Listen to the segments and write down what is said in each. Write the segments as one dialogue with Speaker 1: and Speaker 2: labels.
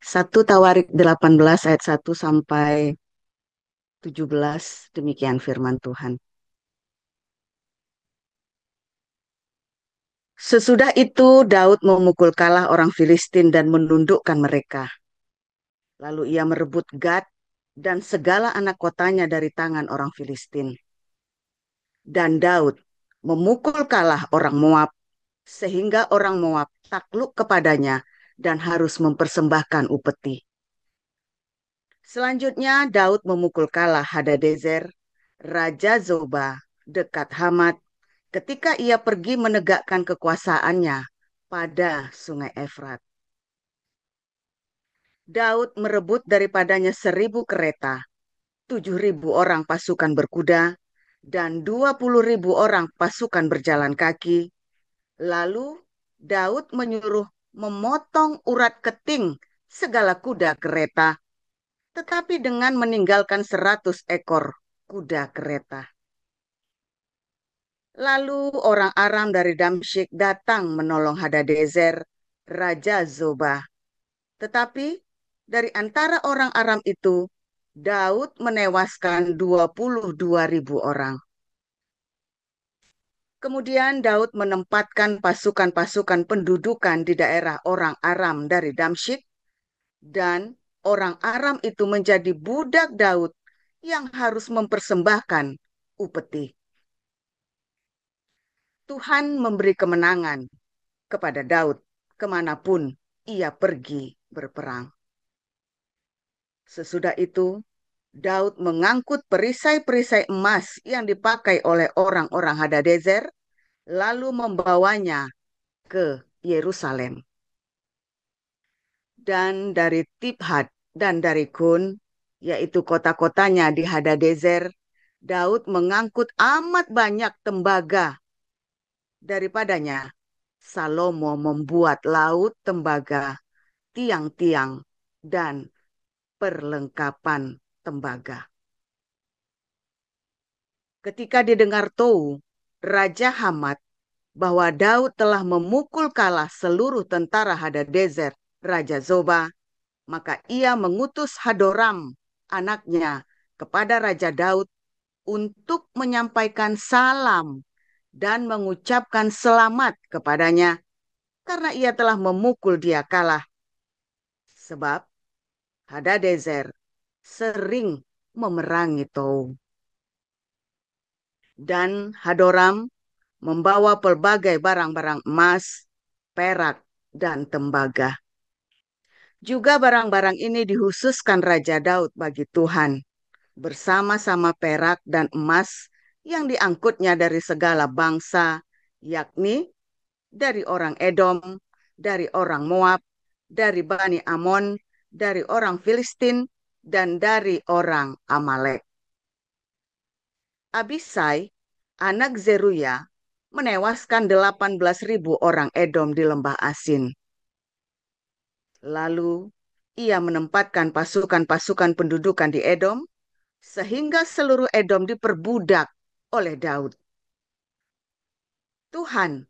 Speaker 1: 1 Tawarik 18 ayat 1 sampai 17, demikian firman Tuhan. Sesudah itu Daud memukul kalah orang Filistin dan menundukkan mereka. Lalu ia merebut Gad dan segala anak kotanya dari tangan orang Filistin. Dan Daud memukul kalah orang Moab sehingga orang Moab takluk kepadanya dan harus mempersembahkan upeti. Selanjutnya Daud memukul kalah Hadadezer, Raja Zoba, dekat Hamat, ketika ia pergi menegakkan kekuasaannya pada sungai Efrat. Daud merebut daripadanya 1.000 kereta, 7.000 orang pasukan berkuda, dan 20.000 orang pasukan berjalan kaki. Lalu Daud menyuruh memotong urat keting segala kuda kereta, tetapi dengan meninggalkan 100 ekor kuda kereta. Lalu orang Aram dari Damsyik datang menolong Hadadezer, Raja Zoba. Tetapi dari antara orang Aram itu, Daud menewaskan 22.000 orang. Kemudian Daud menempatkan pasukan-pasukan pendudukan di daerah orang Aram dari Damsyik, dan orang Aram itu menjadi budak Daud yang harus mempersembahkan upeti. Tuhan memberi kemenangan kepada Daud kemanapun ia pergi berperang. Sesudah itu, Daud mengangkut perisai-perisai emas yang dipakai oleh orang-orang Hadadezer, lalu membawanya ke Yerusalem. Dan dari Tibhat dan dari Gun, yaitu kota-kotanya di Hadadezer, Daud mengangkut amat banyak tembaga. Daripadanya, Salomo membuat laut tembaga, tiang-tiang, dan perlengkapan tembaga. Ketika didengar Tou, Raja Hamat, bahwa Daud telah memukul kalah seluruh tentara Hadadezer, Raja Zoba, maka ia mengutus Hadoram, anaknya, kepada Raja Daud untuk menyampaikan salam dan mengucapkan selamat kepadanya karena ia telah memukul dia kalah. Sebab Hadadezer sering memerangi Tou. Dan Hadoram membawa pelbagai barang-barang emas, perak, dan tembaga. Juga barang-barang ini dihususkan Raja Daud bagi Tuhan, bersama-sama perak dan emas yang diangkutnya dari segala bangsa, yakni dari orang Edom, dari orang Moab, dari Bani Amon, dari orang Filistin, dan dari orang Amalek. Abisai, anak Zeruya, menewaskan 18.000 orang Edom di lembah Asin. Lalu ia menempatkan pasukan-pasukan pendudukan di Edom, sehingga seluruh Edom diperbudak oleh Daud. Tuhan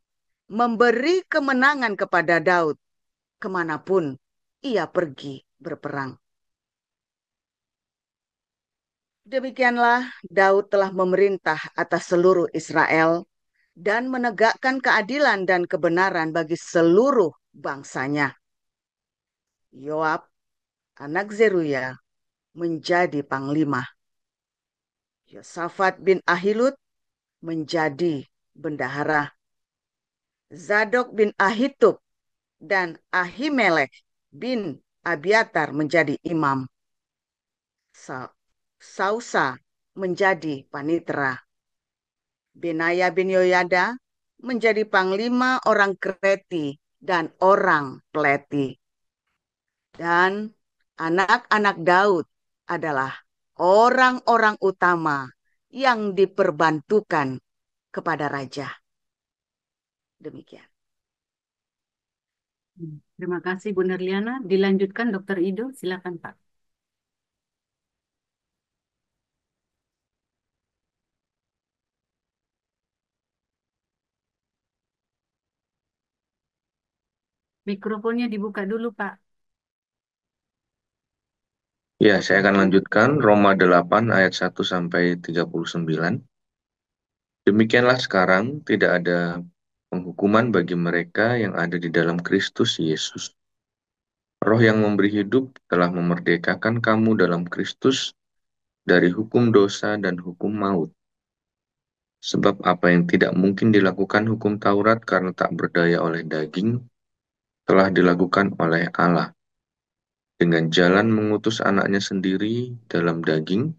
Speaker 1: memberi kemenangan kepada Daud kemanapun ia pergi berperang. Demikianlah Daud telah memerintah atas seluruh Israel dan menegakkan keadilan dan kebenaran bagi seluruh bangsanya. Yoab, anak Zeruya, menjadi panglima. Yosafat bin Ahilud menjadi bendahara. Zadok bin Ahitub dan Ahimelek bin Abiatar menjadi imam. Sausa menjadi panitera. Benaya bin Yoyada menjadi panglima orang Kreti dan orang Pleti. Dan anak-anak Daud adalah orang-orang utama yang diperbantukan kepada raja. Demikian.
Speaker 2: Terima kasih Bu Nerliana. Dilanjutkan Dokter Ido, silakan Pak. Mikrofonnya dibuka dulu Pak.
Speaker 3: Ya, saya akan lanjutkan Roma 8 ayat 1 sampai 39. Demikianlah sekarang tidak ada penghukuman bagi mereka yang ada di dalam Kristus Yesus. Roh yang memberi hidup telah memerdekakan kamu dalam Kristus dari hukum dosa dan hukum maut. Sebab apa yang tidak mungkin dilakukan hukum Taurat karena tak berdaya oleh daging, telah dilakukan oleh Allah. Dengan jalan mengutus anaknya sendiri dalam daging,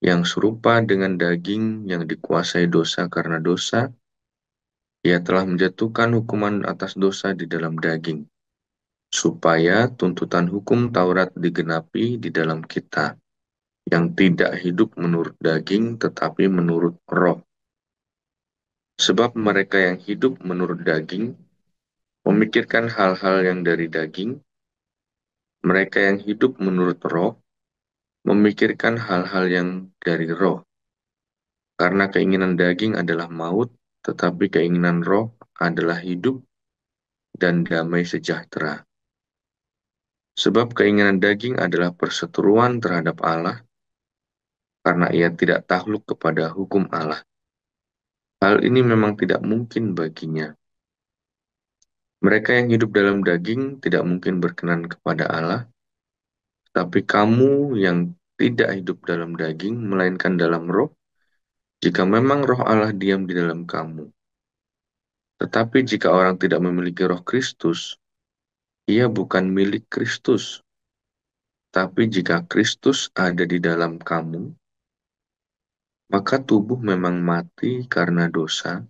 Speaker 3: yang serupa dengan daging yang dikuasai dosa karena dosa, ia telah menjatuhkan hukuman atas dosa di dalam daging, supaya tuntutan hukum Taurat digenapi di dalam kita, yang tidak hidup menurut daging tetapi menurut roh. Sebab mereka yang hidup menurut daging memikirkan hal-hal yang dari daging, mereka yang hidup menurut roh memikirkan hal-hal yang dari roh. Karena keinginan daging adalah maut, tetapi keinginan roh adalah hidup dan damai sejahtera. Sebab keinginan daging adalah perseteruan terhadap Allah, karena ia tidak takluk kepada hukum Allah. Hal ini memang tidak mungkin baginya. Mereka yang hidup dalam daging tidak mungkin berkenan kepada Allah, tapi kamu yang tidak hidup dalam daging, melainkan dalam roh, jika memang roh Allah diam di dalam kamu. Tetapi jika orang tidak memiliki roh Kristus, ia bukan milik Kristus. Tapi jika Kristus ada di dalam kamu, maka tubuh memang mati karena dosa,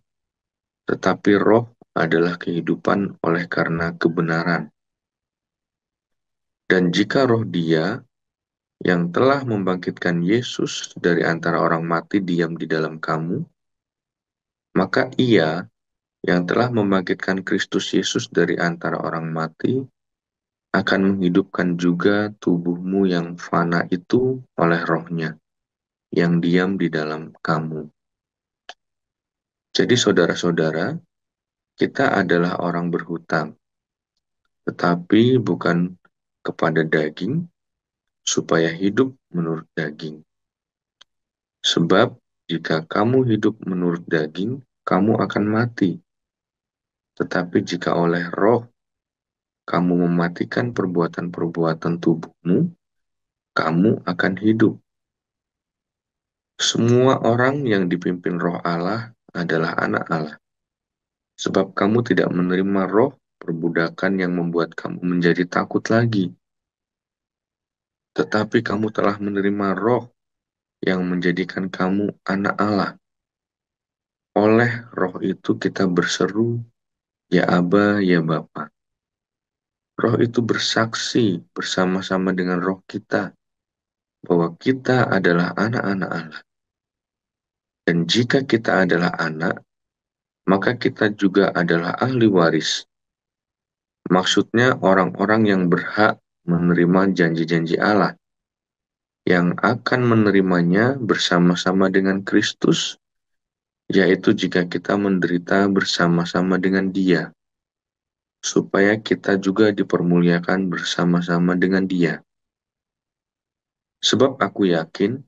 Speaker 3: tetapi roh adalah kehidupan oleh karena kebenaran. Dan jika roh Dia yang telah membangkitkan Yesus dari antara orang mati diam di dalam kamu, maka Ia yang telah membangkitkan Kristus Yesus dari antara orang mati akan menghidupkan juga tubuhmu yang fana itu oleh rohnya, yang diam di dalam kamu. Jadi saudara-saudara, kita adalah orang berhutang, tetapi bukan kepada daging, supaya hidup menurut daging. Sebab jika kamu hidup menurut daging, kamu akan mati. Tetapi jika oleh roh kamu mematikan perbuatan-perbuatan tubuhmu, kamu akan hidup. Semua orang yang dipimpin roh Allah adalah anak Allah. Sebab kamu tidak menerima roh perbudakan yang membuat kamu menjadi takut lagi. Tetapi kamu telah menerima roh yang menjadikan kamu anak Allah. Oleh roh itu kita berseru, ya Aba, ya Bapa. Roh itu bersaksi bersama-sama dengan roh kita bahwa kita adalah anak-anak Allah. Dan jika kita adalah anak, maka kita juga adalah ahli waris. Maksudnya orang-orang yang berhak menerima janji-janji Allah, yang akan menerimanya bersama-sama dengan Kristus, yaitu jika kita menderita bersama-sama dengan Dia, supaya kita juga dipermuliakan bersama-sama dengan Dia. Sebab aku yakin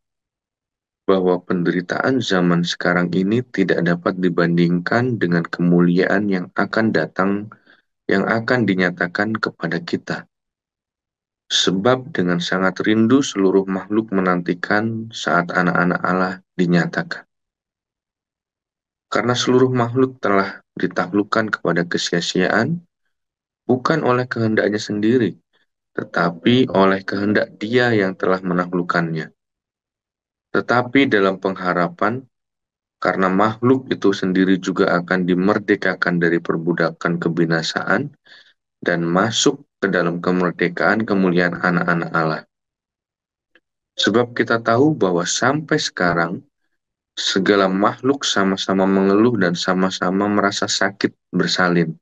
Speaker 3: bahwa penderitaan zaman sekarang ini tidak dapat dibandingkan dengan kemuliaan yang akan datang, yang akan dinyatakan kepada kita. Sebab dengan sangat rindu seluruh makhluk menantikan saat anak-anak Allah dinyatakan. Karena seluruh makhluk telah ditaklukkan kepada kesia-siaan, bukan oleh kehendaknya sendiri, tetapi oleh kehendak Dia yang telah menaklukkannya. Tetapi dalam pengharapan, karena makhluk itu sendiri juga akan dimerdekakan dari perbudakan kebinasaan dan masuk ke dalam kemerdekaan kemuliaan anak-anak Allah. Sebab kita tahu bahwa sampai sekarang, segala makhluk sama-sama mengeluh dan sama-sama merasa sakit bersalin.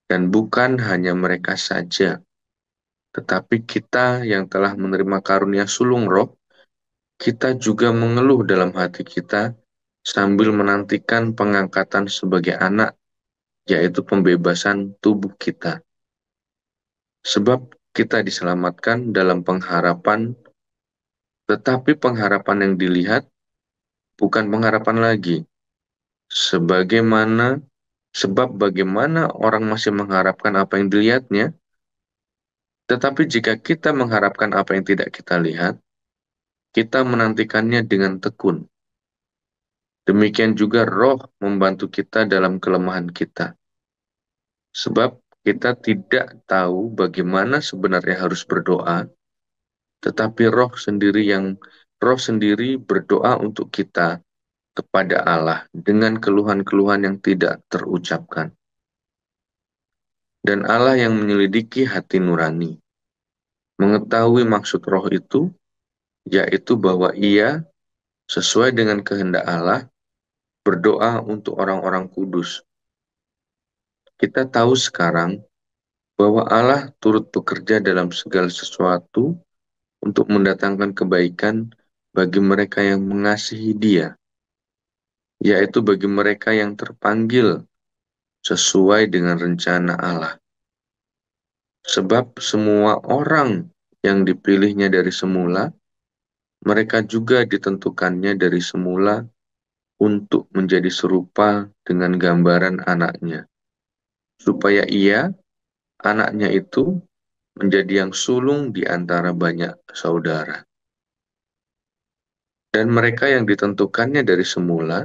Speaker 3: Dan bukan hanya mereka saja, tetapi kita yang telah menerima karunia sulung roh, kita juga mengeluh dalam hati kita sambil menantikan pengangkatan sebagai anak, yaitu pembebasan tubuh kita. Sebab kita diselamatkan dalam pengharapan, tetapi pengharapan yang dilihat bukan pengharapan lagi. Sebab bagaimana orang masih mengharapkan apa yang dilihatnya, tetapi jika kita mengharapkan apa yang tidak kita lihat, kita menantikannya dengan tekun. Demikian juga Roh membantu kita dalam kelemahan kita. Sebab kita tidak tahu bagaimana sebenarnya harus berdoa, tetapi Roh sendiri berdoa untuk kita kepada Allah dengan keluhan-keluhan yang tidak terucapkan. Dan Allah yang menyelidiki hati nurani, mengetahui maksud Roh itu, yaitu bahwa Ia, sesuai dengan kehendak Allah, berdoa untuk orang-orang kudus. Kita tahu sekarang bahwa Allah turut bekerja dalam segala sesuatu untuk mendatangkan kebaikan bagi mereka yang mengasihi Dia, yaitu bagi mereka yang terpanggil sesuai dengan rencana Allah. Sebab semua orang yang dipilihnya dari semula, mereka juga ditentukannya dari semula untuk menjadi serupa dengan gambaran anaknya, supaya ia, anaknya itu, menjadi yang sulung di antara banyak saudara. Dan mereka yang ditentukannya dari semula,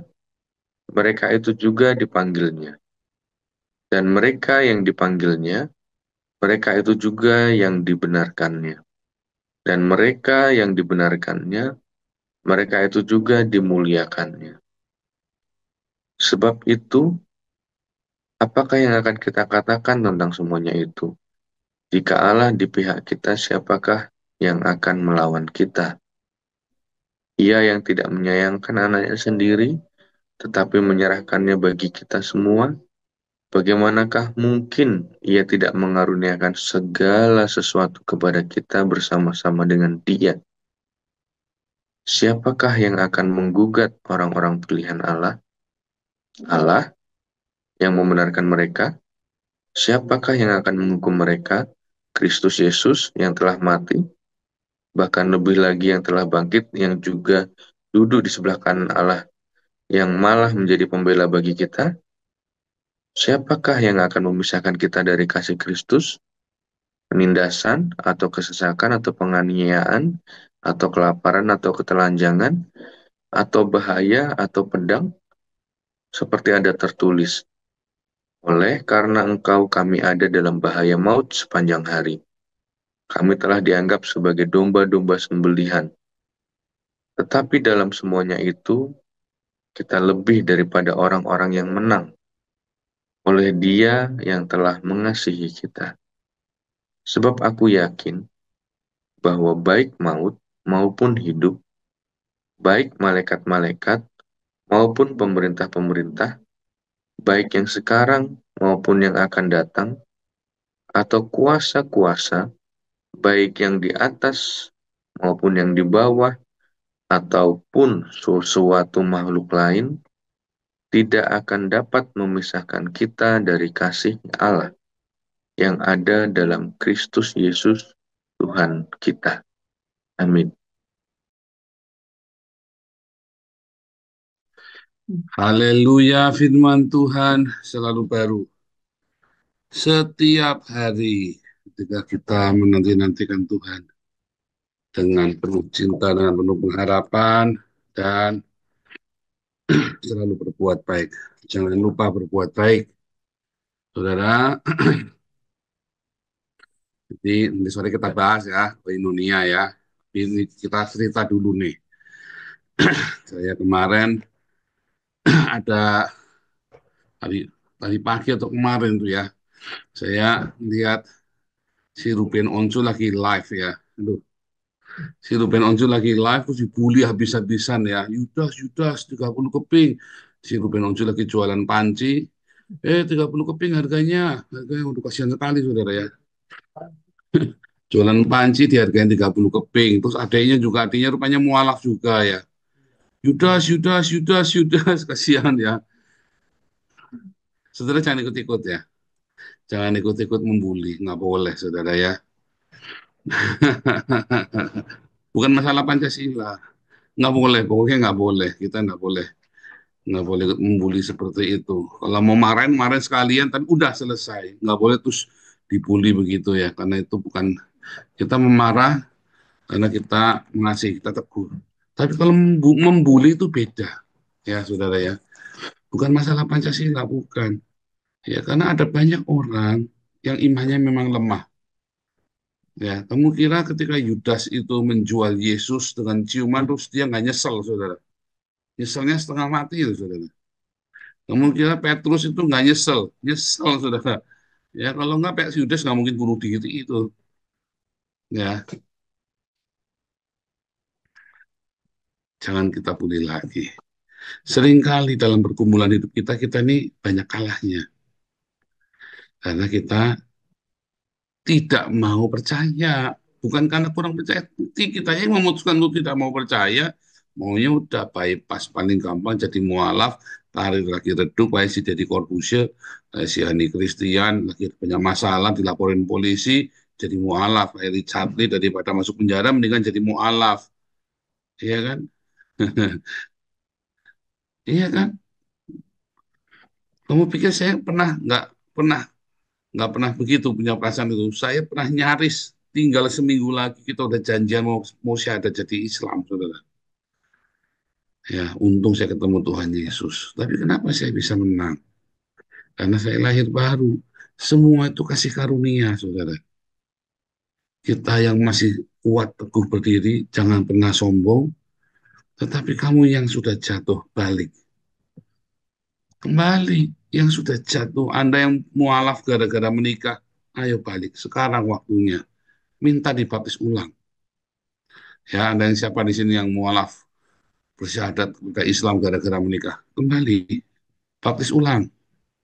Speaker 3: mereka itu juga dipanggilnya. Dan mereka yang dipanggilnya, mereka itu juga yang dibenarkannya. Dan mereka yang dibenarkannya, mereka itu juga dimuliakannya. Sebab itu, apakah yang akan kita katakan tentang semuanya itu? Jika Allah di pihak kita, siapakah yang akan melawan kita? Ia yang tidak menyayangkan anaknya sendiri, tetapi menyerahkannya bagi kita semua, bagaimanakah mungkin ia tidak mengaruniakan segala sesuatu kepada kita bersama-sama dengan Dia? Siapakah yang akan menggugat orang-orang pilihan Allah? Allah yang membenarkan mereka. Siapakah yang akan menghukum mereka? Kristus Yesus yang telah mati, bahkan lebih lagi yang telah bangkit, yang juga duduk di sebelah kanan Allah, yang malah menjadi pembela bagi kita. Siapakah yang akan memisahkan kita dari kasih Kristus? Penindasan, atau kesesakan, atau penganiayaan, atau kelaparan, atau ketelanjangan, atau bahaya, atau pedang? Seperti ada tertulis, oleh karena engkau kami ada dalam bahaya maut sepanjang hari. Kami telah dianggap sebagai domba-domba sembelihan. Tetapi dalam semuanya itu, kita lebih daripada orang-orang yang menang oleh Dia yang telah mengasihi kita. Sebab aku yakin bahwa baik maut maupun hidup, baik malaikat-malaikat maupun pemerintah-pemerintah, baik yang sekarang maupun yang akan datang, atau kuasa-kuasa, baik yang di atas maupun yang di bawah, ataupun sesuatu makhluk lain, tidak akan dapat memisahkan kita dari kasih Allah yang ada dalam Kristus Yesus Tuhan kita. Amin.
Speaker 4: Haleluya, firman Tuhan selalu baru. Setiap hari ketika kita menanti-nantikan Tuhan dengan penuh cinta, dengan penuh pengharapan, dan selalu berbuat baik. Jangan lupa berbuat baik, saudara. Jadi nanti sore kita bahas ya, koinonia ya. Ini kita cerita dulu nih. Saya kemarin ada tadi pagi atau kemarin tuh ya, saya lihat si Ruben Onsu lagi live ya. Aduh, si Ruben Onsu lagi live terus dibully habis-habisan ya. Yudas, Yudas 30 keping. Si Ruben Onsu lagi jualan panci. 30 keping harganya. Harganya udah kasihan sekali saudara ya. Jualan panci dihargain 30 keping. Terus adiknya rupanya mualaf juga ya. Yudas, Yudas, Yudas, Yudas. Kasihan ya. Saudara jangan ikut-ikut ya. Jangan ikut-ikut membuli. Nggak boleh saudara ya. Bukan masalah Pancasila. Nggak boleh, pokoknya nggak boleh. Kita nggak boleh membuli seperti itu. Kalau mau marahin, marahin sekalian, tapi udah selesai. Nggak boleh terus dibully begitu ya, karena itu bukan kita memarah karena kita mengasihi, kita tegur. Tapi kalau membuli itu beda, ya saudara ya. Bukan masalah Pancasila, bukan. Ya, karena ada banyak orang yang imannya memang lemah. Ya, kamu kira ketika Yudas itu menjual Yesus dengan ciuman, terus dia nggak nyesel, saudara? Nyeselnya setengah mati, itu, saudara. Kamu kira Petrus itu nggak nyesel? Nyesel, saudara. Ya, kalau nggak, Pak Yudas nggak mungkin bunuh diri itu. Ya, jangan kita bully lagi. Seringkali dalam pergumulan hidup kita, kita ini banyak kalahnya. Karena kita tidak mau percaya. Bukan karena kurang percaya, kita yang memutuskan untuk tidak mau percaya, maunya udah bypass, paling gampang jadi mualaf, karir lagi redup, kayak si Deddy Corbuzier, kayak si Hani Christian, lagi banyak masalah, dilaporin polisi, jadi mualaf, kayak Richard Lee, daripada masuk penjara, mendingan jadi mualaf. Iya kan? Iya kan? Kamu pikir saya pernah nggak pernah begitu punya perasaan itu. Saya pernah nyaris tinggal seminggu lagi kita udah janjian mau syahadat jadi Islam, saudara. Ya, untung saya ketemu Tuhan Yesus. Tapi kenapa saya bisa menang? Karena saya lahir baru. Semua itu kasih karunia, saudara. Kita yang masih kuat teguh berdiri, jangan pernah sombong. Tetapi kamu yang sudah jatuh, balik. Kembali. Yang sudah jatuh, Anda yang mualaf gara-gara menikah, ayo balik. Sekarang waktunya. Minta dibaptis ulang. Ya, ada yang siapa di sini yang mualaf bersyahadat ke Islam gara-gara menikah? Kembali, baptis ulang.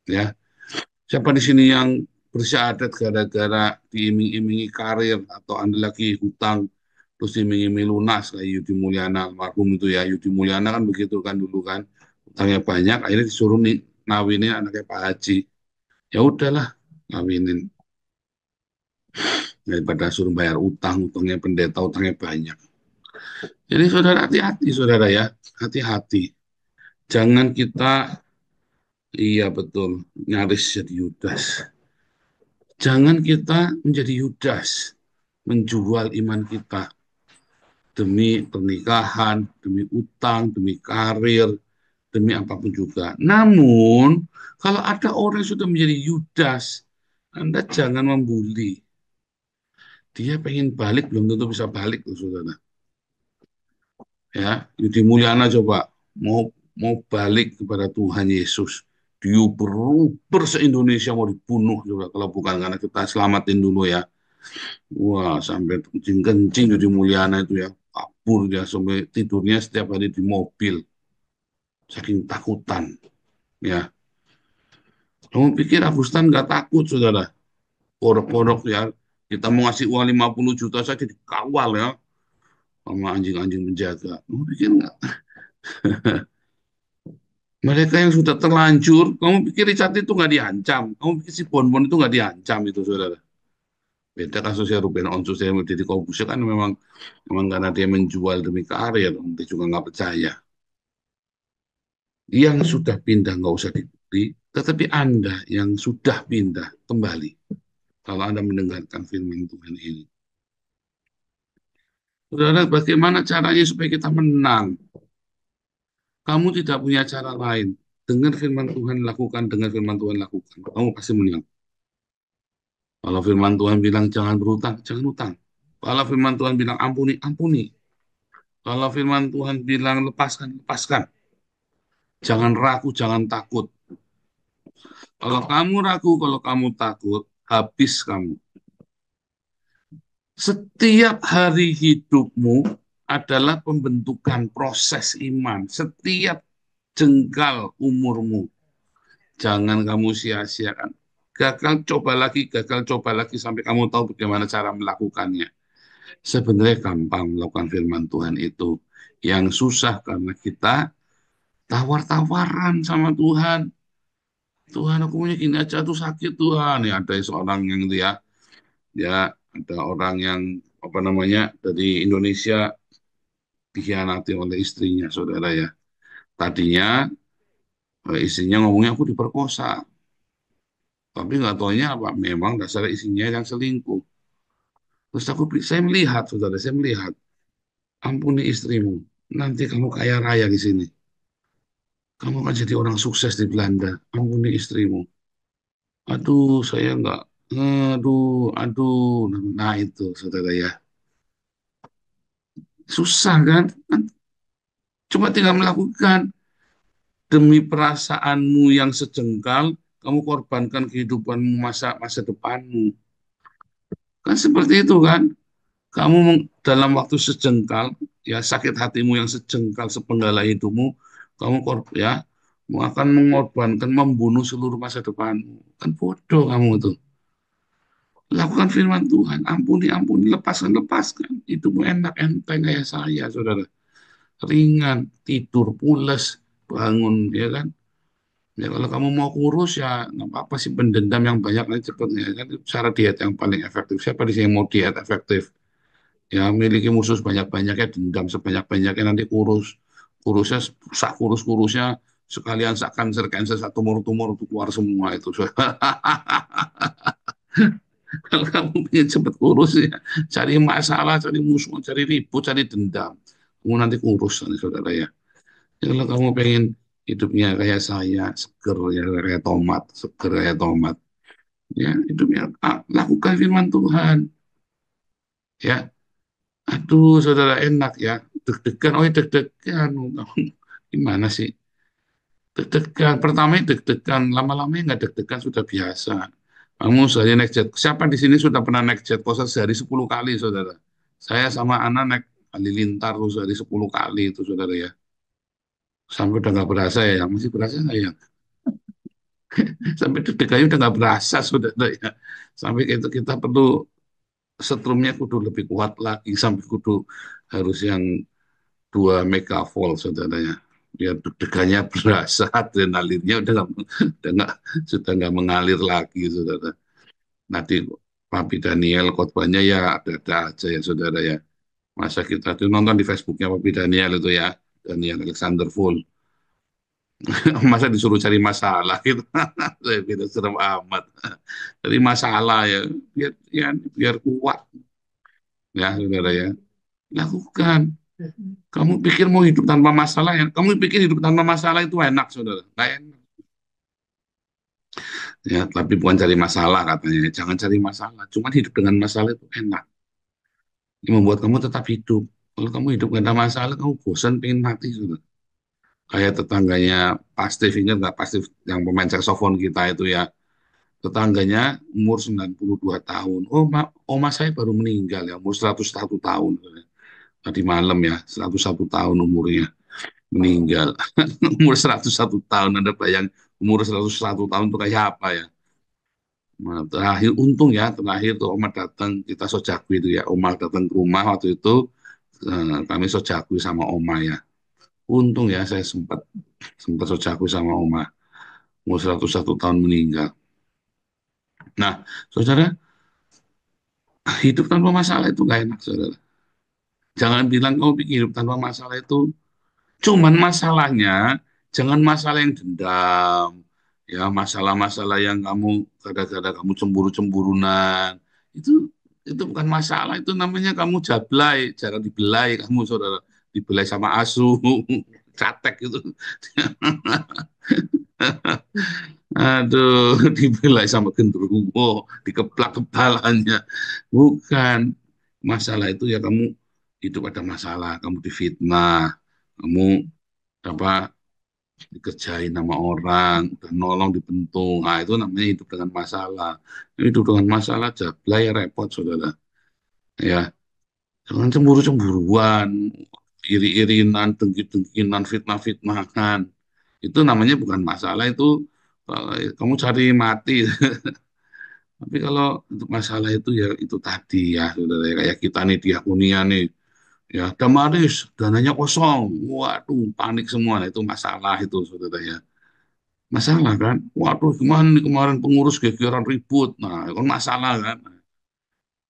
Speaker 4: Ya, siapa di sini yang bersyahadat gara-gara diiming-imingi karir atau Anda lagi hutang terus diiming-imingi lunas kayak Yudi Mulyana almarhum itu ya. Yudi Mulyana kan begitu kan dulu kan, hutangnya banyak, akhirnya disuruh nih ngawinin anaknya Pak Haji. Ya udahlah, ngawinin daripada suruh bayar utang, utangnya pendeta, utangnya banyak. Jadi saudara hati-hati saudara ya, hati-hati. Jangan kita, iya betul, nyaris jadi Yudas. Jangan kita menjadi Yudas, menjual iman kita demi pernikahan, demi utang, demi karir, demi apapun juga. Namun, kalau ada orang yang sudah menjadi Yudas, Anda jangan membuli. Dia pengen balik, belum tentu bisa balik, tuh, saudara. Ya, Yudi Mulyana coba mau mau balik kepada Tuhan Yesus, diuber se-Indonesia mau dibunuh juga kalau bukan karena kita selamatin dulu ya. Wah, sampai kencing-kencing Yudi Mulyana itu ya, kabur dia sampai tidurnya setiap hari di mobil, saking takutan. Ya, kamu pikir Agustan nggak takut, saudara? Porok-porok ya, kita mau ngasih uang 50 juta saja dikawal ya, sama anjing-anjing penjaga. Kamu pikir nggak? Mereka yang sudah terlanjur, kamu pikir Richard itu nggak diancam? Kamu pikir si Bonbon itu nggak diancam itu, saudara? Beda kasusnya Ruben Onsu, saya Deddy Corbuzier kan memang karena dia menjual demi karir, dia juga nggak percaya. Yang sudah pindah nggak usah dibeli, tetapi Anda yang sudah pindah kembali. Kalau Anda mendengarkan firman Tuhan ini. Saudara, bagaimana caranya supaya kita menang? Kamu tidak punya cara lain. Dengar firman Tuhan, lakukan. Dengar firman Tuhan, lakukan. Kamu pasti menang. Kalau firman Tuhan bilang jangan berutang, jangan utang. Kalau firman Tuhan bilang ampuni, ampuni. Kalau firman Tuhan bilang lepaskan, lepaskan. Jangan ragu, jangan takut. Kalau kamu ragu, kalau kamu takut, habis kamu. Setiap hari hidupmu adalah pembentukan proses iman. Setiap jengkal umurmu. Jangan kamu sia-siakan. Gagal coba lagi sampai kamu tahu bagaimana cara melakukannya. Sebenarnya gampang melakukan firman Tuhan itu. Yang susah karena kita tawar-tawaran sama Tuhan. Tuhan, aku punya gini aja tuh sakit Tuhan. Ya ada seorang yang dia ada orang yang apa namanya dari Indonesia dikhianati oleh istrinya, saudara ya. Tadinya istrinya ngomongnya aku diperkosa, tapi nggak taunya apa, memang dasar istrinya yang selingkuh. Terus saya melihat, saudara, saya melihat, ampuni istrimu, nanti kamu kaya raya di sini. Kamu akan jadi orang sukses di Belanda. Ampuni istrimu. Aduh, saya nggak, aduh, aduh. Nah itu, saudara ya. Susah kan? Cuma tinggal melakukan. Demi perasaanmu yang sejengkal, kamu korbankan kehidupanmu masa masa depanmu. Kan seperti itu kan? Kamu dalam waktu sejengkal, ya sakit hatimu yang sejengkal sepenggal hidupmu, kamu ya akan mengorbankan, membunuh seluruh masa depanmu. Kan bodoh kamu itu. Lakukan firman Tuhan, ampuni, ampuni, lepaskan, lepaskan. Hidupmu enak, enteng kayak saya, saudara. Ringan, tidur, pules, bangun, ya kan? Ya kalau kamu mau kurus ya nggak apa-apa sih, pendendam yang banyak nanti cepet ya kan, itu cara diet yang paling efektif. Siapa di sini yang mau diet efektif? Ya miliki musuh sebanyak-banyaknya, dendam sebanyak-banyaknya, nanti kurus. Kurusnya sak kurus-kurusnya sekalian sak cancer satu tumor-tumor itu keluar semua itu. Kalau kamu ingin cepat kurus ya cari masalah, cari musuh, cari ribut, cari dendam. Kamu nanti kurus nanti, saudara ya. Ya, kalau kamu pengen hidupnya kayak saya, seger ya kayak tomat, seger kayak tomat. Ya, hidupnya lakukan firman Tuhan. Ya, aduh saudara enak ya. Deg-degan, oh deg-degan. Gimana sih? Deg-degan, pertama deg-degan, lama-lama nggak deg-degan sudah biasa. Kamu sehari naik jet. Siapa di sini sudah pernah naik jet? Kosa sehari 10 kali, saudara. Saya sama anak naik halilintar tuh sehari 10 kali itu, saudara ya. Sampai udah nggak berasa ya, masih berasa nggak ya? Sampai deg-degannya udah nggak berasa, saudara ya. Sampai kita perlu setrumnya kudu lebih kuat lagi, sampai kudu harus yang 2 megavolt, saudara ya. Biar deg-degannya berasa, adrenalinnya udah nggak sudah nggak mengalir lagi, saudara. Nanti Papi Daniel khotbahnya ya ada-ada aja ya, saudara ya. Masa kita tuh nonton di Facebooknya Papi Daniel itu ya, Daniel Alexander Full. Masa disuruh cari masalah gitu. Saya bilang serem amat. Cari masalah ya, biar kuat ya, saudara ya. Lakukan. Kamu pikir mau hidup tanpa masalah ya? Kamu pikir hidup tanpa masalah itu enak, saudara? Nggak enak. Ya, tapi bukan cari masalah katanya. Jangan cari masalah. Cuman hidup dengan masalah itu enak. Ini membuat kamu tetap hidup. Kalau kamu hidup gak ada masalah, kamu bosan, pengen mati, saudara. Kayak tetangganya Pastif, ingat nggak Pastif yang pemain saksofon kita itu ya? Tetangganya umur 92 tahun. Oh, oma saya baru meninggal ya, umur 101 tahun. Tadi malam ya, 101 tahun umurnya meninggal. Umur 101 tahun, Anda bayang umur 101 tahun itu kayak apa ya? Nah, terakhir untung ya, terakhir tuh Oma datang, kita sojakui itu ya. Oma datang ke rumah waktu itu, kami sojakui sama Oma ya. Untung ya saya sempat sempat sojakui sama Oma. Umur 101 tahun meninggal. Nah, saudara, hidup tanpa masalah itu nggak enak, saudara. Jangan bilang kamu pikir hidup tanpa masalah itu. Cuman masalahnya, jangan masalah yang dendam, ya masalah-masalah yang kamu kadang-kadang kamu cemburu-cemburunan. Itu itu bukan masalah, itu namanya kamu jablay, jarang dibelai kamu, saudara, dibelai sama asu, catek itu. Aduh, dibelai sama genderuwo, dikeplak kepalanya. Bukan masalah itu ya, kamu hidup ada masalah, kamu difitnah, kamu apa dikerjain sama orang, udah nolong dibentung. Nah, itu namanya hidup dengan masalah. Hidup dengan masalah jablay repot, saudara. Ya, jangan cemburu-cemburuan, iri-irinan, dengki-dengkinan, fitnah-fitnahan. Itu namanya bukan masalah, itu kamu cari mati. Tapi kalau untuk masalah itu ya itu tadi ya, saudara, kayak kita nih di Akunia nih, ya Damaris dananya kosong, waduh panik semua. Nah, itu masalah itu, saudara ya. Masalah kan, waduh gimana nih kemarin pengurus gegeran ribut, nah itu kan masalah kan.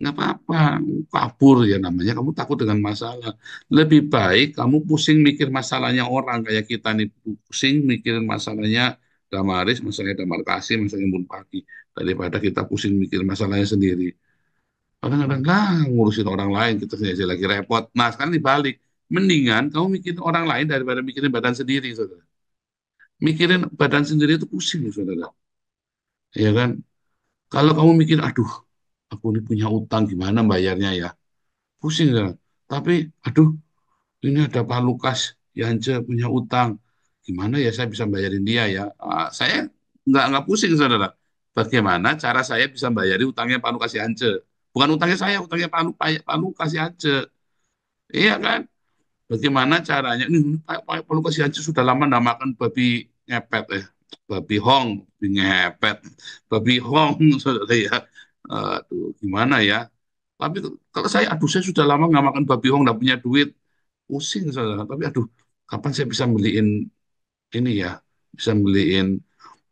Speaker 4: nggak apa-apa, kabur ya namanya kamu takut dengan masalah. Lebih baik kamu pusing mikir masalahnya orang kayak kita nih pusing mikirin masalahnya Damaris, masalahnya Damar Kasih, masalahnya Bun Pagi daripada kita pusing mikir masalahnya sendiri. Kadang-kadang lah ngurusin orang lain kita sendiri lagi repot. Nah sekarang dibalik, mendingan kamu mikirin orang lain daripada mikirin badan sendiri, saudara. Mikirin badan sendiri itu pusing, saudara. Ya kan? Kalau kamu mikir, aduh, aku ini punya utang gimana bayarnya ya? Pusing ya. Tapi, aduh, ini ada Pak Lukas Yance punya utang. Gimana ya saya bisa bayarin dia ya? Saya nggak pusing, saudara. Bagaimana cara saya bisa bayari utangnya Pak Lukas Yance? Bukan utangnya saya, utangnya Pak Lukas Yance. Iya kan? Bagaimana caranya? Ini Pak Lukas Yance sudah lama nggak makan babi ngepet ya. Babi hong, babi ngepet. Babi hong, saudara ya. Aduh, gimana ya? Tapi kalau saya, aduh saya sudah lama nggak makan babi hong, nggak punya duit. Pusing saudara. Tapi aduh, kapan saya bisa beliin ini ya? Bisa beliin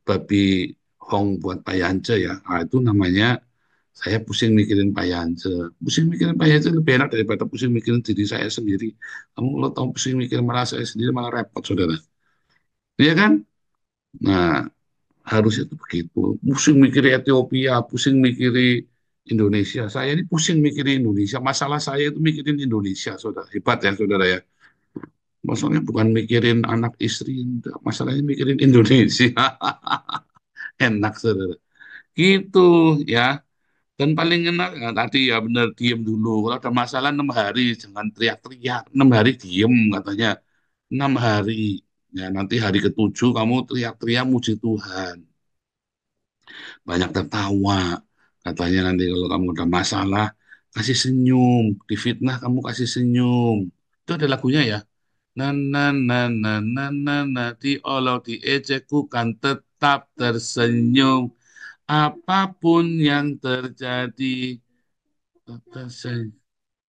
Speaker 4: babi hong buat Pak Yance ya? Itu namanya saya pusing mikirin Pak Yance. Pusing mikirin Pak Yance lebih enak daripada pusing mikirin diri saya sendiri. Kamu kalau tahu pusing mikirin malah saya sendiri malah repot saudara. Iya kan? Nah, harusnya itu begitu. Pusing mikiri Ethiopia, pusing mikiri Indonesia. Saya ini pusing mikirin Indonesia. Masalah saya itu mikirin Indonesia, saudara. Hebat ya, saudara ya. Masalahnya bukan mikirin anak istri, enggak. Masalahnya mikirin Indonesia. Enak, saudara. Gitu ya. Dan paling enak ya, tadi ya benar diem dulu. Kalau ada masalah 6 hari, jangan teriak-teriak. 6 hari diem katanya. 6 hari. Ya nanti hari ketujuh kamu teriak-teriak muji Tuhan. Banyak tertawa. Katanya nanti kalau kamu ada masalah, kasih senyum. Difitnah kamu kasih senyum. Itu ada lagunya ya. Na na na na na na na diolok diejek ku kan tetap tersenyum. Apapun yang terjadi, tetap tersenyum.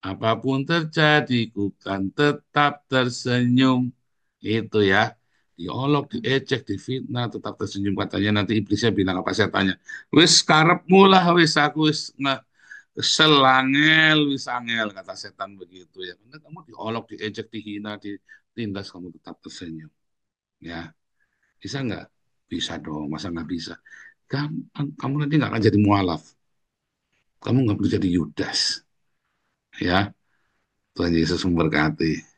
Speaker 4: Apapun terjadi, ku kan tetap tersenyum. Itu ya. Diolok, diejek, difitnah, tetap tersenyum katanya. Nanti iblisnya bilang apa setannya. Wis karepmu lah, wis aku wis kesel angel, wis angel, kata setan begitu ya. Karena kamu diolok, diejek, dihina, ditindas, kamu tetap tersenyum. Ya, bisa nggak? Bisa dong, masa nggak bisa? Kamu nanti nggak akan jadi mualaf. Kamu nggak perlu jadi Yudas. Ya, Tuhan Yesus memberkati.